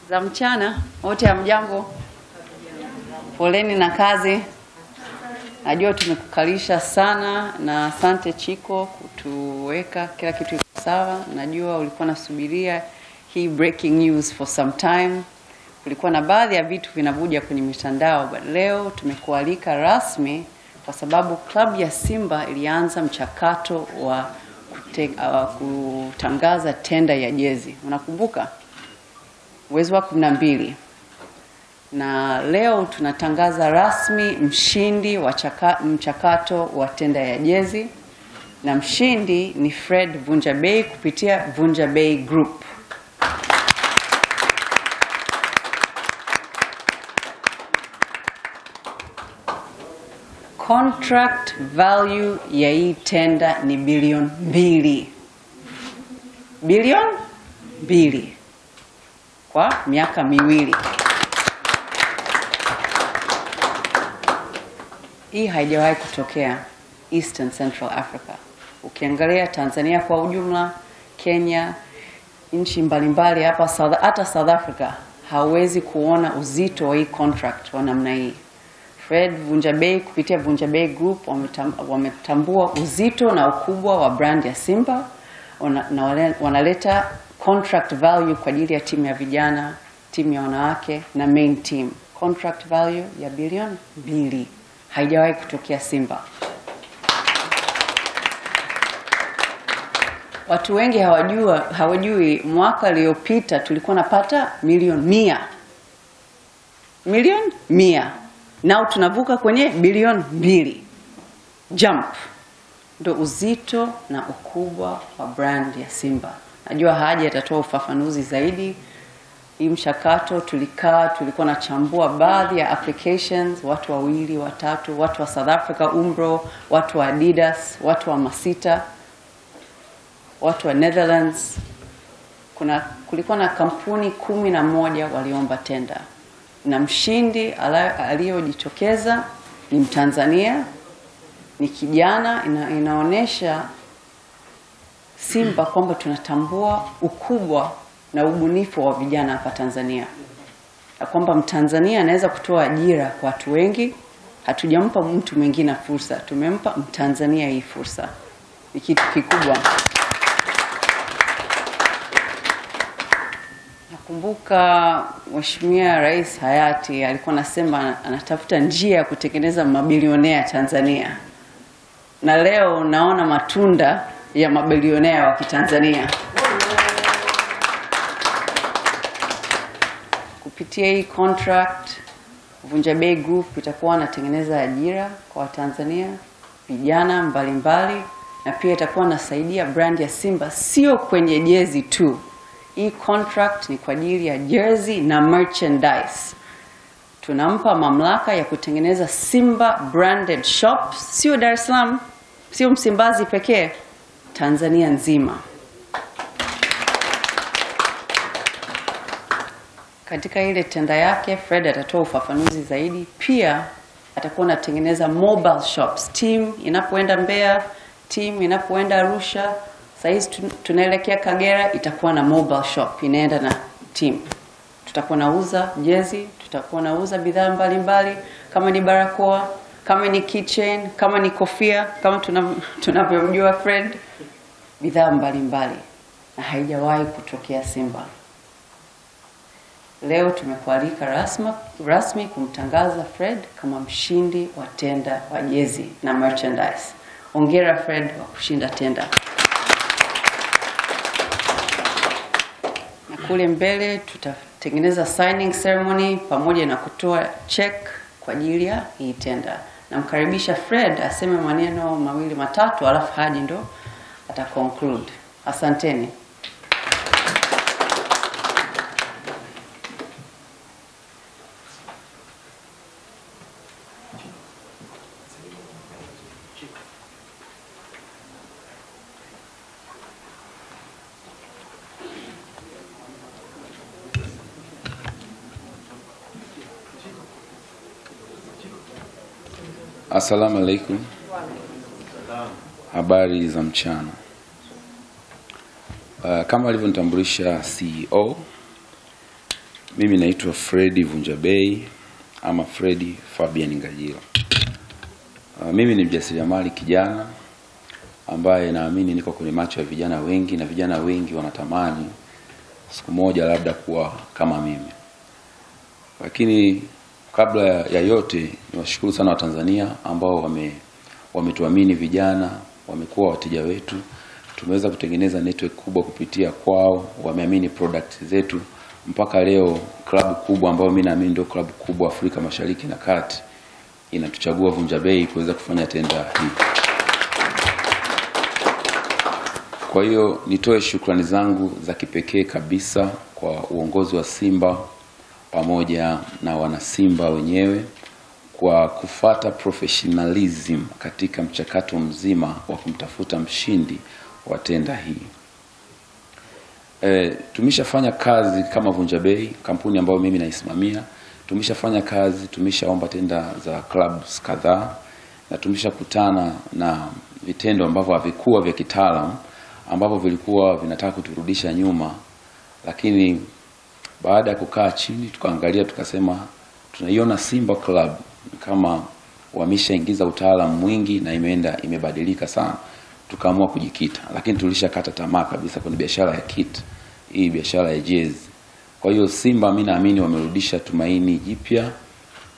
za mchana, wote hamjambo? Poleni na kazi. Najua tumekukalisha sana na asante Chiko kutuweka kila kitu sawa. Najua ulikuwa nasubiria hii breaking news for some time. Kulikuwa na baadhi ya vitu vinavuja kwenye mitandao, but leo tumekualika rasmi kwa sababu klabu ya Simba ilianza mchakato wa kutangaza tenda ya jezi. Unakumbuka? Mwezi wa 12. Na leo tunatangaza rasmi mshindi wa mchakato wa tenda ya jezi, na mshindi ni Fred Vunjabei kupitia Vunjabei Group. Contract value ya hii tenda ni bilioni 2. Bilioni 2 kwa miaka miwili. Hii haijawahi kutokea Eastern Central Africa. Ukiangalia Tanzania kwa ujumla, Kenya, nchi mbalimbali hata South Africa, hawezi kuona uzito wa hii contract wa namna hii. Fred Vunjabei kupitia Vunjabei Group wametambua uzito na ukubwa wa brand ya Simba na wanaleta contract value kwa ajili ya timu ya vijana, timu ya wanawake na main team. Contract value ya bilioni 2. Haijawahi kutokea Simba. Watu wengi hawajui mwaka uliopita tulikuwa napata milioni 100. Milioni 100. Nao tunavuka kwenye bilioni 2. Jump. Ndio uzito na ukubwa wa brand ya Simba. Najua Haji atatoa ufafanuzi zaidi. Hii mchakato tulikuwa nachambua baadhi ya applications, watu 2, 3, watu wa South Africa Umbro, watu wa Adidas, watu wa Masita, watu wa Netherlands. Kulikuwa na kampuni 11 waliomba tenda. Na mshindi aliyojitokeza ni Mtanzania, ni kijana. Inaonesha Simba kwamba tunatambua ukubwa na ubunifu wa vijana hapa Tanzania. Na kwamba Mtanzania anaweza kutoa ajira kwa watu wengi. Hatujampa mtu mwingine fursa, tumempa Mtanzania hii fursa. Ni kitu kikubwa. Nakumbuka Mheshimiwa Rais hayati alikuwa anasema anatafuta njia ya kutengeneza mabilionea Tanzania. Na leo naona matunda ya mabilionea wa Kitanzania. Kupitia hii contract, Vunjabei Group itakuwa inatengeneza ajira kwa Watanzania, vijana mbalimbali, na pia itakuwa inasaidia brand ya Simba sio kwenye jezi tu. Hii contract ni kwa ajili ya jersey na merchandise. Tunampa mamlaka ya kutengeneza Simba branded shops, sio Dar es Salaam, sio Msimbazi pekee, Tanzania nzima. Katika ile tenda yake, Fred atatoa ufafanuzi zaidi. Pia atakuwa anatengeneza mobile shops. Team inapoenda Mbeya, team inapoenda Arusha, saizi tunaelekea Kagera, itakuwa na mobile shop inaenda na team. Tutakuwa nauza jezi, tutakuwa nauza bidhaa mbalimbali, kama ni barakoa, kama ni keychain, kama ni kofia, kama tunavyomjua Fred, bidhaa mbalimbali. Na haijawahi kutokea Simba. Leo tumekualika rasmi kumtangaza Fred kama mshindi wa tenda wa jezi na merchandise. Hongera Fred wa kushinda tenda. Na kule mbele tutatengeneza signing ceremony pamoja na kutoa check kwa ajili ya hii tenda. Namkaribisha Fred aseme maneno 2 matatu alafu Haji ndo ataconclude. Asanteni. Assalamu alaikum. Habari za mchana. Kama alivyonitambulisha CEO, Mimi naitwa Freddy Vunjabei ama Freddy Fabian Ngajila. Mimi ni mjasiriamali kijana ambaye naamini niko kwenye macho ya vijana wengi, na vijana wengi wanatamani siku moja labda kuwa kama mimi. Lakini kabla ya yote niwashukuru sana Watanzania ambao wametuamini vijana, wamekuwa wateja wetu. Tumeweza kutengeneza network kubwa kupitia kwao, wameamini product zetu. Mpaka leo klabu kubwa ambayo mimi naamini ndio klabu kubwa Afrika Mashariki na Kati inatuchagua Vunjabei kuweza kufanya tenda hii. Kwa hiyo nitoe shukrani zangu za kipekee kabisa kwa uongozi wa Simba pamoja na wana Simba wenyewe kwa kufata professionalism katika mchakato mzima wa kumtafuta mshindi wa tenda hii. Tumeshafanya kazi kama Vunjabei, kampuni ambayo mimi naisimamia. Tumeshafanya kazi, tumeshaomba tenda za clubs kadhaa, na tumeshakutana na vitendo ambavyo havikuwa vya kitaalamu, ambavyo vilikuwa vinataka kuturudisha nyuma. Lakini baada ya kukaa chini tukaangalia, tukasema tunaiona Simba Club kama wameshaingiza utaalamu mwingi na imebadilika sana. Tukaamua kujikita, lakini tulishakata tamaa kabisa kwenye biashara ya kit, hii biashara ya jezi. Kwa hiyo Simba mimi naamini wamerudisha tumaini jipya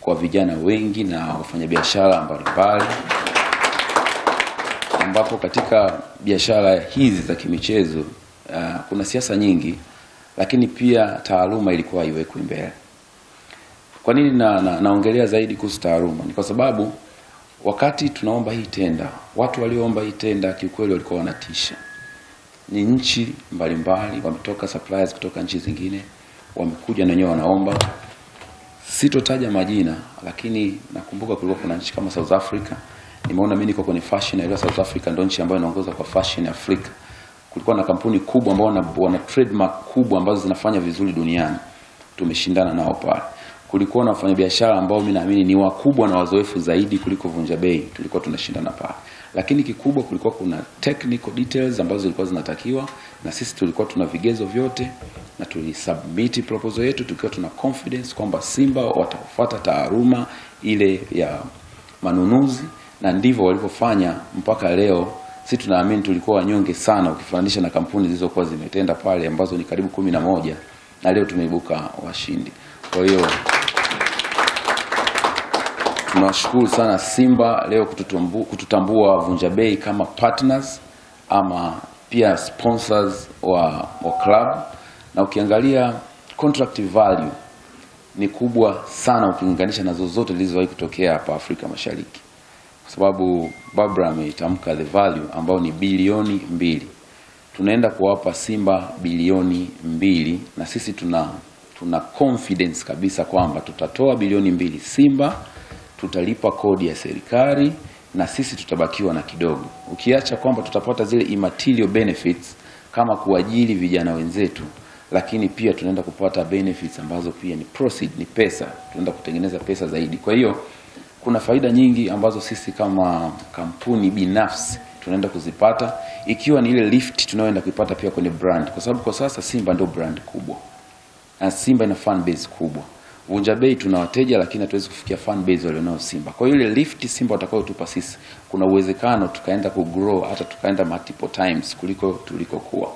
kwa vijana wengi na wafanyabiashara mbalimbali, ambapo katika biashara hizi za kimichezo kuna siasa nyingi, lakini pia taaluma ilikuwa iwekwe mbele. Kwa nini naongelea zaidi kuhusu taaluma? Ni kwa sababu wakati tunaomba hii tenda, watu walioomba hii tenda kiukweli walikuwa wanatisha. Ni nchi mbalimbali, wametoka suppliers kutoka nchi zingine, wamekuja na wenyewe wanaomba. Sitotaja majina, lakini nakumbuka kulikuwa kuna nchi kama South Africa. Nimeona mimi niko kwenye fashion, na South Africa ndio nchi ambayo inaongoza kwa fashion Afrika. Kulikuwa na kampuni kubwa ambao wana trademark kubwa ambazo zinafanya vizuri duniani. Tumeshindana nao pale. Kulikuwa na wafanyabiashara ambao mimi naamini ni wakubwa na wazoefu zaidi kuliko Vunjabei, tulikuwa tunashindana pale. Lakini kikubwa kulikuwa kuna technical details ambazo zilikuwa zinatakiwa, na sisi tulikuwa tuna vigezo vyote, na tulisubmit proposal yetu tukiwa tuna confidence kwamba Simba watafuata taaluma ile ya manunuzi, na ndivyo walivyofanya mpaka leo. Sisi tunaamini tulikuwa wanyonge sana ukifananisha na kampuni zilizokuwa zimetenda pale ambazo ni karibu 11, na leo tumeibuka washindi. Kwa hiyo tunashukuru sana Simba leo kututambua Vunjabei kama partners ama pia sponsors wa club. Na ukiangalia contract value ni kubwa sana ukilinganisha na zozote zilizowahi kutokea hapa Afrika Mashariki, kwa sababu Barbara ameitamka the value ambao ni bilioni 2. Tunaenda kuwapa Simba bilioni 2, na sisi tuna confidence kabisa kwamba tutatoa bilioni 2 Simba, tutalipa kodi ya serikali, na sisi tutabakiwa na kidogo. Ukiacha kwamba tutapata zile immaterial benefits kama kuajiri vijana wenzetu, lakini pia tunaenda kupata benefits ambazo pia ni proceed, ni pesa. Tunaenda kutengeneza pesa zaidi. Kwa hiyo kuna faida nyingi ambazo sisi kama kampuni binafsi tunaenda kuzipata, ikiwa ni ile lift tunayoenda kuipata pia kwenye brand, kwa sababu kwa sasa Simba ndio brand kubwa. Na Simba ina fan base kubwa. Vunjabei tuna wateja, lakini hatuwezi kufikia fan base walionao Simba. Kwa hiyo ile lift Simba watakayotupa sisi, kuna uwezekano tukaenda ku grow, hata tukaenda multiple times kuliko tulikokuwa.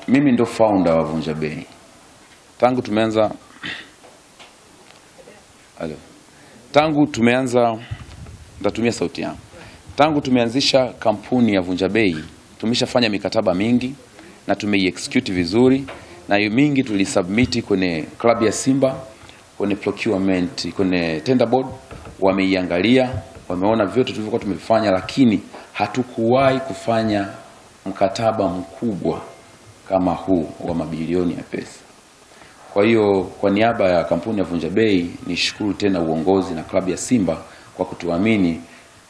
Mimi ndo founder wa Vunjabei. Tangu tumeanzisha kampuni ya Vunjabei, tumeshafanya mikataba mingi na tumeiexecute vizuri, na hiyo mingi tulisubmit kwenye club ya Simba, kwenye procurement, kwenye tender board. Wameiangalia, wameona vyote tulivyokuwa tumefanya, lakini hatukuwahi kufanya mkataba mkubwa kama huu wa mabilioni ya pesa. Kwa hiyo kwa niaba ya kampuni ya Vunjabei nishukuru tena uongozi na klabu ya Simba kwa kutuamini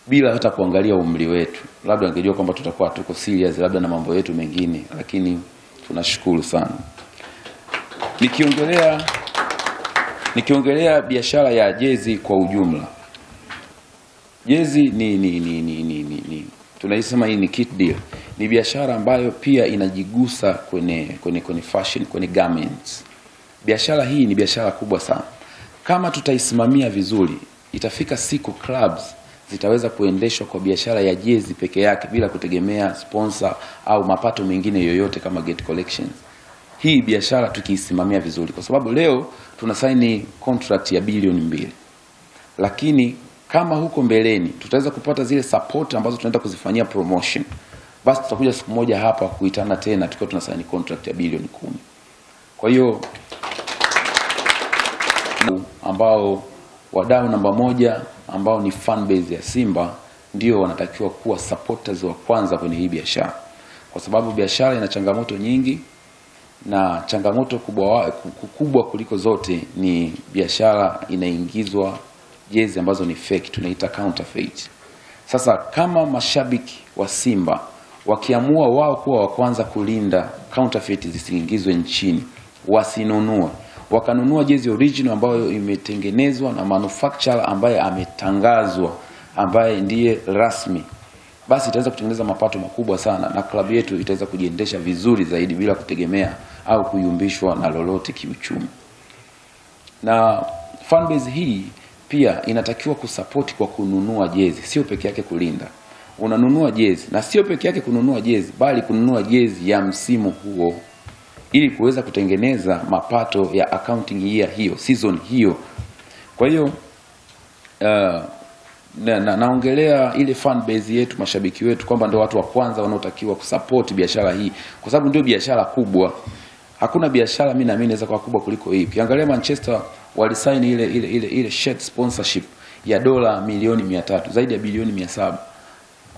bila hata kuangalia umri wetu. Labda angejua kwamba tutakuwa tuko serious labda na mambo yetu mengine, lakini tunashukuru sana. Nikiongelea biashara ya jezi kwa ujumla. Jezi ni tunaisema hii ni kit deal. ni biashara ambayo pia inajigusa kwenye fashion, kwenye garments. Biashara hii ni biashara kubwa sana. Kama tutaisimamia vizuri, itafika siku clubs zitaweza kuendeshwa kwa biashara ya jezi peke yake bila kutegemea sponsor au mapato mengine yoyote kama gate collections. Hii biashara tukiisimamia vizuri, kwa sababu leo tunasaini contract ya bilioni 2. Lakini kama huko mbeleni tutaweza kupata zile support ambazo tunaenda kuzifanyia promotion, basi tutakuja siku moja hapa kuitana tena tukiwa tunasaini contract ya bilioni 10. Kwa hiyo ambao wadau namba 1 ambao ni fan base ya Simba ndio wanatakiwa kuwa supporters wa kwanza kwenye hii biashara, kwa sababu biashara ina changamoto nyingi, na changamoto kubwa kuliko zote ni biashara inaingizwa jezi ambazo ni fake, tunaita counterfeit. Sasa kama mashabiki wa Simba wakiamua wao kuwa wa kwanza kulinda counterfeit zisiingizwe nchini, wasinunue, wakanunua jezi original ambayo imetengenezwa na manufacturer ambaye ametangazwa, ambaye ndiye rasmi, basi itaweza kutengeneza mapato makubwa sana, na klabu yetu itaweza kujiendesha vizuri zaidi bila kutegemea au kuyumbishwa na lolote kiuchumi. Na fanbase hii pia inatakiwa kusupport kwa kununua jezi, sio peke yake kulinda. Unanunua jezi, na sio peke yake kununua jezi, bali kununua jezi ya msimu huo ili kuweza kutengeneza mapato ya accounting year hiyo, season hiyo. Kwa hiyo naongelea ile fan base yetu, mashabiki wetu, kwamba ndio watu wa kwanza wanaotakiwa kusupport biashara hii, kwa sababu ndio biashara kubwa. Hakuna biashara mimi naamini inaweza kuwa kubwa kuliko hii. Ukiangalia Manchester walisign ile shirt sponsorship ya dola milioni 300, zaidi ya bilioni 700.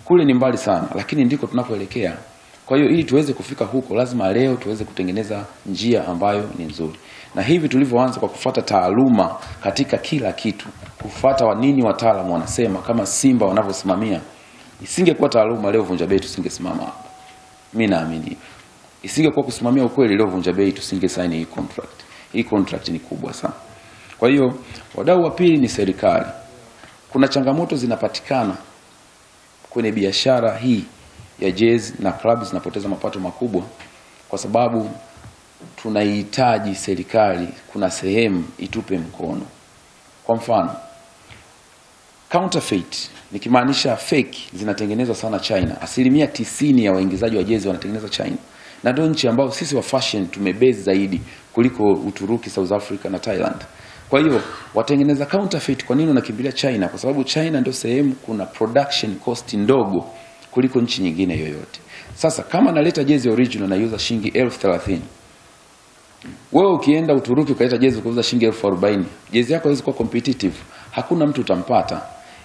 Kule ni mbali sana, lakini ndiko tunapoelekea. Kwa hiyo ili tuweze kufika huko, lazima leo tuweze kutengeneza njia ambayo ni nzuri. Na hivi tulivyoanza kwa kufuata taaluma katika kila kitu, kufuata nini wataalamu wanasema, kama Simba wanavyosimamia, isingekuwa taaluma leo Vunja Bei tusingesimama hapa. Mimi naamini isingekuwa kusimamia ukweli leo Vunja Bei tusingesign hii contract. Hii contract ni kubwa sana. Kwa hiyo wadau wa pili ni serikali. Kuna changamoto zinapatikana kwenye biashara hii ya jezi, na clubs zinapoteza mapato makubwa kwa sababu tunahitaji serikali kuna sehemu itupe mkono. Kwa mfano, counterfeit nikimaanisha fake zinatengenezwa sana China. 90% ya waingizaji wa jezi wanatengenezwa China, na ndio nchi ambao sisi wa fashion tumebase zaidi kuliko Uturuki, South Africa na Thailand. Kwa hiyo watengeneza counterfeit kwa nini wanakimbilia China? Kwa sababu China ndio sehemu kuna production cost ndogo kuliko nchi nyingine yoyote. Sasa kama naleta jezi original na user shilingi 30,000, wewe ukienda Uturuki ukaleta jezi ukauza shilingi 40,000, jezi yako haiwezi kuwa competitive, hakuna mtu utampata.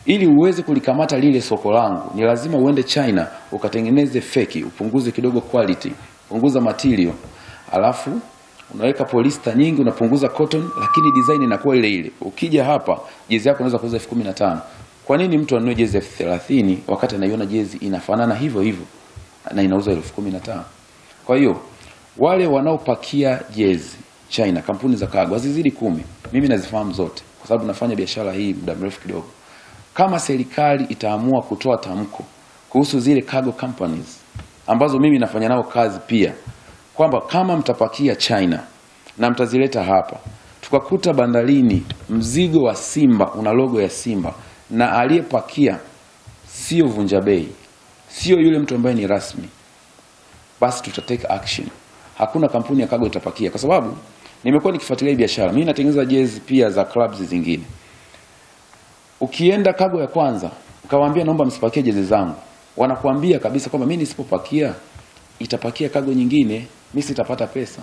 Ili uweze kulikamata lile soko langu, ni lazima uende China ukatengeneze fake, upunguze kidogo quality, punguza material, alafu unaweka polyester nyingi, unapunguza cotton, lakini design inakuwa ile ile. Ukija hapa jezi yako unaweza kuuza 15,000. Kwa nini mtu anunue jezi 30,000 wakati anaiona jezi inafanana hivyo hivyo na inauza 15,000? Kwa hiyo wale wanaopakia jezi China, kampuni za cargo hazizidi 10. Mimi nazifahamu zote kwa sababu nafanya biashara hii muda mrefu kidogo. Kama serikali itaamua kutoa tamko kuhusu zile cargo companies ambazo mimi nafanya nao kazi pia, kwamba kama mtapakia China na mtazileta hapa, tukakuta bandarini mzigo wa Simba una logo ya Simba na aliyepakia sio Vunja Bei, sio yule mtu ambaye ni rasmi, basi tutatake action. Hakuna kampuni ya cargo itapakia, kwa sababu nimekuwa nikifuatilia biashara. Mimi natengeneza jezi pia za clubs zingine. Ukienda cargo ya kwanza ukawaambia naomba msipakie jezi zangu, wanakuambia kabisa kwamba mimi nisipopakia itapakia cargo nyingine, mimi sitapata pesa,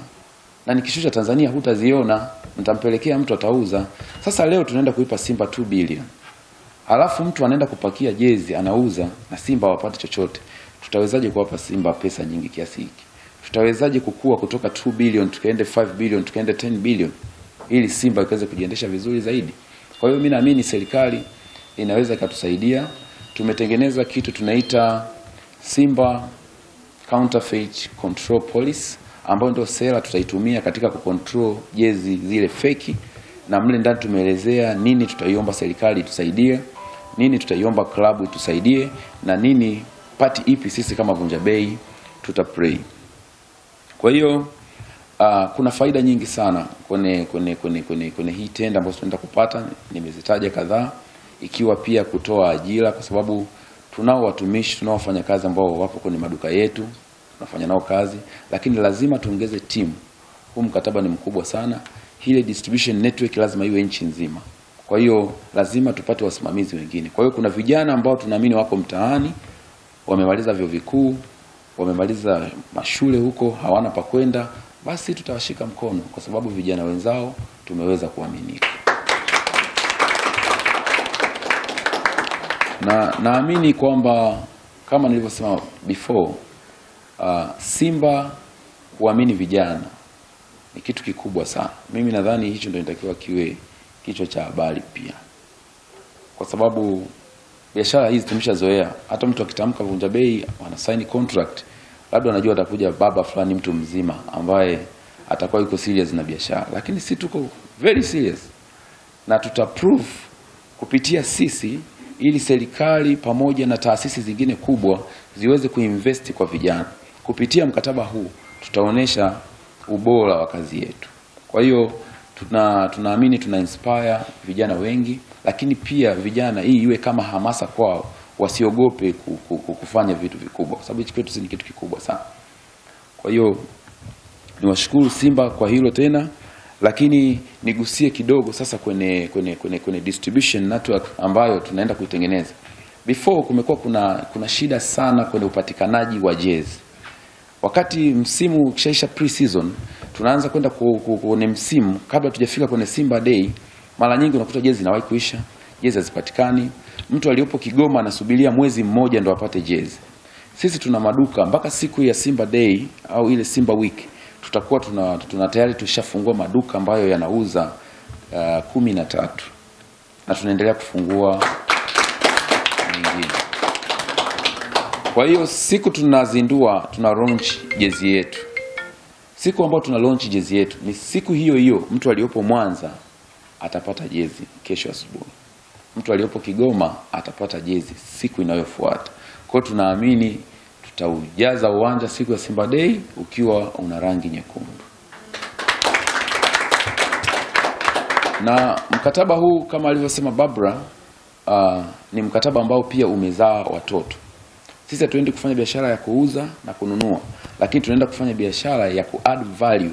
na nikishusha Tanzania hutaziona, nitampelekea mtu atauza. Sasa leo tunaenda kuipa Simba 2 billion. Alafu mtu anaenda kupakia jezi anauza na Simba hawapati chochote. Tutawezaje kuwapa Simba pesa nyingi kiasi hiki? Tutawezaje kukua kutoka 2 billion tukaende 5 billion tukaende 10 billion ili Simba ikaweze kujiendesha vizuri zaidi? Kwa hiyo mimi naamini serikali inaweza kutusaidia. Tumetengeneza kitu tunaita Simba Counterfeit Control Policy, ambayo ndio sera tutaitumia katika kucontrol jezi zile feki, na mle ndani tumeelezea nini tutaiomba serikali itusaidie, nini tutaiomba klabu itusaidie, na nini party ipi sisi kama Vunja Bei tutaplay. Kwa hiyo kuna faida nyingi sana kwenye hii tenda ambazo tunaenda kupata, nimezitaja kadhaa, ikiwa pia kutoa ajira, kwa sababu tunao watumishi, tunao wafanyakazi ambao wapo kwenye maduka yetu, tunafanya nao kazi, lakini lazima tuongeze timu. Huu mkataba ni mkubwa sana, ile distribution network lazima iwe nchi nzima. Kwa hiyo lazima tupate wasimamizi wengine. Kwa hiyo kuna vijana ambao tunaamini wako mtaani, wamemaliza vyuo vikuu, wamemaliza mashule huko, hawana pa kwenda, basi tutawashika mkono kwa sababu vijana wenzao tumeweza kuaminika. Na naamini kwamba kama nilivyosema before, Simba kuamini vijana ni kitu kikubwa sana. Mimi nadhani hicho ndio inatakiwa kiwe kichwa cha habari pia. Kwa sababu biashara hizi tumeshazoea, hata mtu akitamka Vunja Bei wana sign contract, labda anajua atakuja baba fulani mtu mzima ambaye atakuwa yuko serious na biashara, lakini si tuko very serious na tutaprove kupitia sisi, ili serikali pamoja na taasisi zingine kubwa ziweze kuinvest kwa vijana. Kupitia mkataba huu tutaonesha ubora wa kazi yetu. Kwa hiyo tunaamini tuna inspire vijana wengi, lakini pia vijana hii iwe kama hamasa kwao, wasiogope kufanya vitu vikubwa, kwa sababu hichi kwetu ni kitu kikubwa sana. Kwa hiyo niwashukuru Simba kwa hilo tena, lakini nigusie kidogo sasa kwenye distribution network ambayo tunaenda kuitengeneza. Before kumekuwa kuna shida sana kwenye upatikanaji wa jezi. Wakati msimu kishaisha pre-season, tunaanza kwenda kwenye msimu, kabla tujafika kwenye Simba Day, mara nyingi unakuta jezi inawahi kuisha, jezi hazipatikani. Mtu aliyopo Kigoma anasubiria mwezi mmoja ndo apate jezi. Sisi tuna maduka mpaka siku ya Simba Day au ile Simba Week, tutakuwa tuna tayari tushafungua maduka ambayo yanauza 13 na tunaendelea kufungua nyingine. Kwa hiyo siku tunazindua, tuna launch jezi yetu, siku ambayo tuna launch jezi yetu ni siku hiyo hiyo mtu aliyopo Mwanza atapata jezi kesho asubuhi, mtu aliyopo Kigoma atapata jezi siku inayofuata. Kwa hiyo tunaamini tutaujaza uwanja siku ya Simba Day ukiwa una rangi nyekundu. Na mkataba huu kama alivyosema Barbara, ni mkataba ambao pia umezaa watoto. Sisi hatuendi kufanya biashara ya kuuza na kununua, lakini tunaenda kufanya biashara ya ku-add value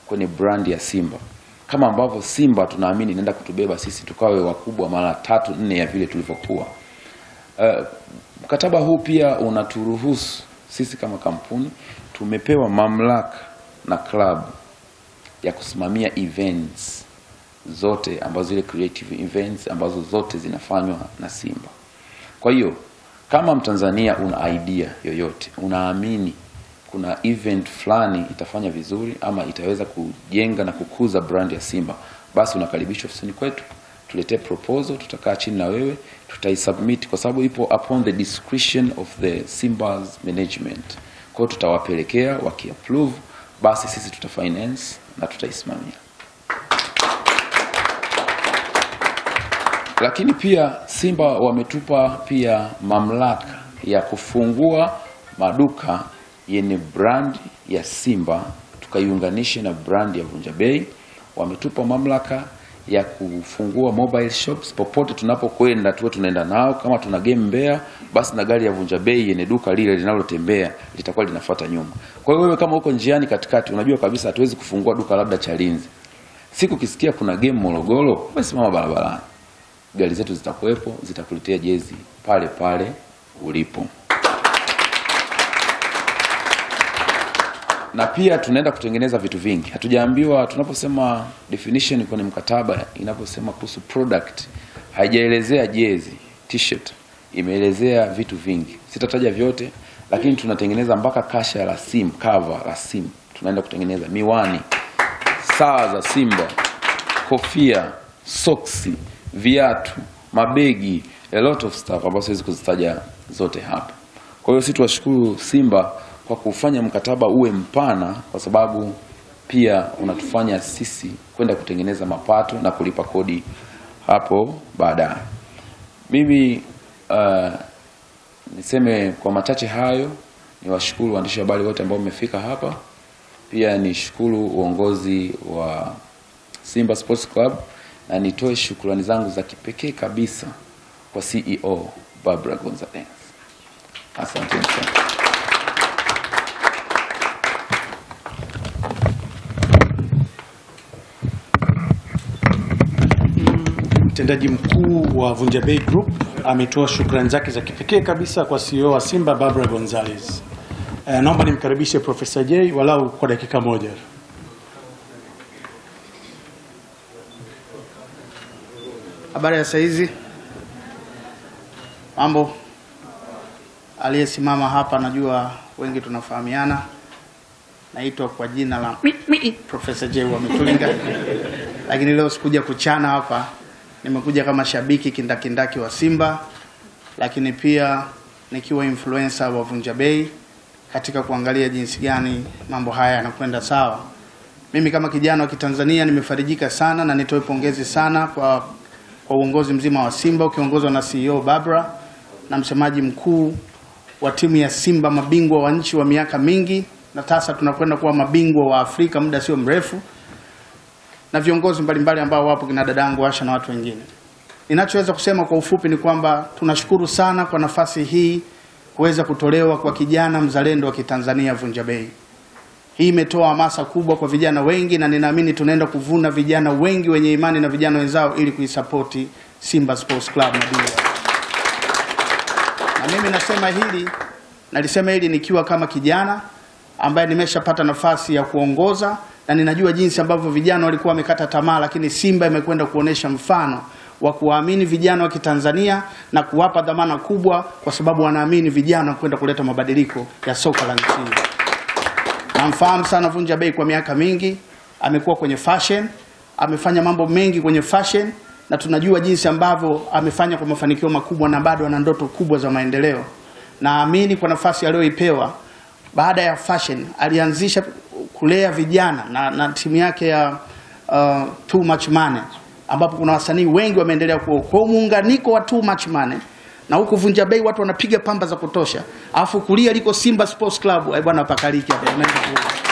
kwenye brand ya Simba. Kama ambavyo Simba tunaamini inaenda kutubeba sisi tukawe wakubwa mara 3-4 ya vile tulivyokuwa. Mkataba huu pia unaturuhusu sisi kama kampuni, tumepewa mamlaka na club ya kusimamia events zote ambazo zile creative events ambazo zote zinafanywa na Simba. Kwa hiyo kama Mtanzania una idea yoyote, unaamini kuna event fulani itafanya vizuri ama itaweza kujenga na kukuza brand ya Simba, basi unakaribishwa ofisini kwetu, tuletee proposal, tutakaa chini na wewe, tutaisubmit kwa sababu ipo upon the discretion of the Simba's management. Kwa hiyo tutawapelekea, wakiapprove, basi sisi tutafinance na tutaisimamia. Lakini pia Simba wametupa pia mamlaka ya kufungua maduka yenye brand ya Simba tukaiunganishe na brand ya Vunja Bei. Wametupa mamlaka ya kufungua mobile shops popote tunapokwenda, tuwe tunaenda nao. Kama tuna game Mbeya, basi na gari ya Vunja Bei yenye duka lile linalotembea litakuwa linafuata nyuma. Kwa hiyo wewe kama uko njiani katikati, unajua kabisa hatuwezi kufungua duka labda Chalinze, siku kisikia kuna game Morogoro, basi simama barabarani, gari zetu zitakuwepo, zitakuletea jezi pale pale ulipo. Na pia tunaenda kutengeneza vitu vingi. Hatujaambiwa, tunaposema definition kwenye mkataba inaposema kuhusu product, haijaelezea jezi, t-shirt, imeelezea vitu vingi. Sitataja vyote, lakini tunatengeneza mpaka kasha la simu, cover la simu. Tunaenda kutengeneza miwani, saa za Simba, kofia, soksi, viatu, mabegi, a lot of stuff ambazo siwezi kuzitaja zote hapa. Kwa hiyo sisi tuwashukuru Simba kwa kufanya mkataba uwe mpana, kwa sababu pia unatufanya sisi kwenda kutengeneza mapato na kulipa kodi hapo baadaye. Mimi niseme kwa machache hayo, niwashukuru waandishi wa habari wote ambao mmefika hapa. Pia nishukuru uongozi wa Simba Sports Club na nitoe shukrani zangu za kipekee kabisa kwa CEO Barbara Gonzalez. Asante sana. Mtendaji mkuu wa Vunja Bei Group ametoa shukrani zake za kipekee kabisa kwa CEO wa Simba Barbara Gonzalez. Naomba nimkaribishe Profesa J walau kwa dakika moja. Habari ya saizi. Mambo. Aliyesimama hapa najua wengi tunafahamiana. Naitwa kwa jina la Profesa J wa Mitulinga. Lakini leo sikuja kuchana hapa. Nimekuja kama shabiki kindakindaki wa Simba, lakini pia nikiwa influencer wa Vunja Bei katika kuangalia jinsi gani mambo haya yanakwenda sawa. Mimi kama kijana wa Kitanzania nimefarijika sana na nitoe pongezi sana kwa uongozi mzima wa Simba ukiongozwa na CEO Barbara na msemaji mkuu wa timu ya Simba, mabingwa wa nchi wa miaka mingi, na sasa tunakwenda kuwa mabingwa wa Afrika muda sio mrefu, na viongozi mbalimbali ambao wapo kina dadangu Asha na watu wengine. Ninachoweza kusema kwa ufupi ni kwamba tunashukuru sana kwa nafasi hii kuweza kutolewa kwa kijana mzalendo wa Kitanzania Vunja Bei. Hii imetoa hamasa kubwa kwa vijana wengi na ninaamini tunaenda kuvuna vijana wengi wenye imani na vijana wenzao ili kuisapoti Simba Sports Club na Dua. Na mimi nalisema hili nikiwa kama kijana ambaye nimeshapata nafasi ya kuongoza na ninajua jinsi ambavyo vijana walikuwa wamekata tamaa, lakini Simba imekwenda kuonesha mfano wa kuamini vijana wa Kitanzania na kuwapa dhamana kubwa kwa sababu wanaamini vijana kwenda kuleta mabadiliko ya soka la nchi. Namfahamu sana Vunja Bei kwa miaka mingi, amekuwa kwenye fashion, amefanya mambo mengi kwenye fashion na tunajua jinsi ambavyo amefanya kwa mafanikio makubwa na bado ana ndoto kubwa za maendeleo. Naamini kwa nafasi aliyoipewa baada ya fashion alianzisha kulea vijana na timu yake ya Too Much Money, ambapo kuna wasanii wengi wameendelea kwa muunganiko wa Too Much Money, na huko Vunja Bei watu wanapiga pamba za kutosha, alafu kulia liko Simba Sports Club. Bwana pakaliki hapa.